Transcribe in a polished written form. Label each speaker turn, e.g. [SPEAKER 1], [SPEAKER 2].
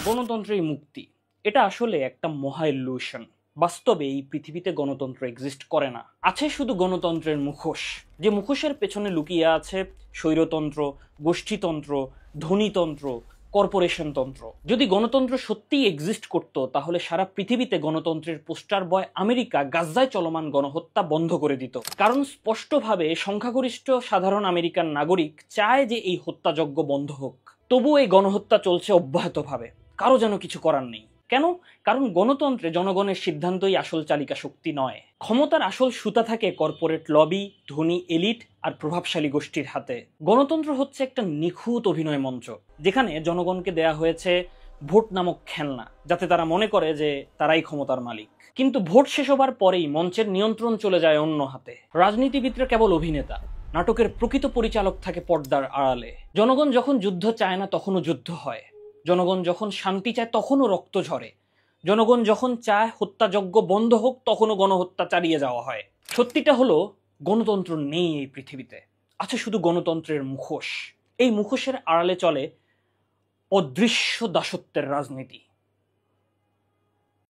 [SPEAKER 1] গণতন্ত্রের মুক্তি এটা আসলে একটা মহা ইলিউশন। বাস্তবে এই পৃথিবীতে গণতন্ত্র এক্সিস্ট করে না। আছে শুধু গণতন্ত্রের মুখোশ, যে মুখোশের পেছনে লুকিয়ে আছে স্বৈরতন্ত্র, গোষ্ঠীতন্ত্র, ধনীতন্ত্র, কর্পোরেশন তন্ত্র। যদি গণতন্ত্র সত্যিই এক্সিস্ট করত তাহলে সারা পৃথিবীতে গণতন্ত্রের পোস্টার বয় আমেরিকা গাজায় চলমান গণহত্যা বন্ধ করে দিত। কারণ স্পষ্টভাবে সংখ্যাগরিষ্ঠ সাধারণ আমেরিকান নাগরিক চায় যে এই হত্যাযজ্ঞ বন্ধ হোক। তবুও এই গণহত্যা চলছে অব্যাহতভাবে, কারো যেন কিছু করার নেই। কেন? কারণ গণতন্ত্রে জনগণের সিদ্ধান্তই আসল চালিকা শক্তি নয়। ক্ষমতার আসল সুতা থাকে কর্পোরেট লবি, ধনী এলিট আর প্রভাবশালী গোষ্ঠীর হাতে। গণতন্ত্র হচ্ছে একটা নিখুঁত অভিনয় মঞ্চ, যেখানে জনগণকে দেয়া হয়েছে ভোট নামক খেলনা, যাতে তারা মনে করে যে তারাই ক্ষমতার মালিক। কিন্তু ভোট শেষ হবার পরেই মঞ্চের নিয়ন্ত্রণ চলে যায় অন্য হাতে। রাজনীতিবিদরা কেবল অভিনেতা, নাটকের প্রকৃত পরিচালক থাকে পর্দার আড়ালে। জনগণ যখন যুদ্ধ চায় না তখনও যুদ্ধ হয়, জনগণ যখন শান্তি চায় তখনও রক্ত ঝরে, জনগণ যখন চায় হত্যাযজ্ঞ বন্ধ হোক তখনও গণহত্যা চালিয়ে যাওয়া হয়। সত্যিটা হলো গণতন্ত্র নেই এই পৃথিবীতে, আছে শুধু গণতন্ত্রের মুখোশ। এই মুখোশের আড়ালে চলে অদৃশ্য দাসত্বের রাজনীতি।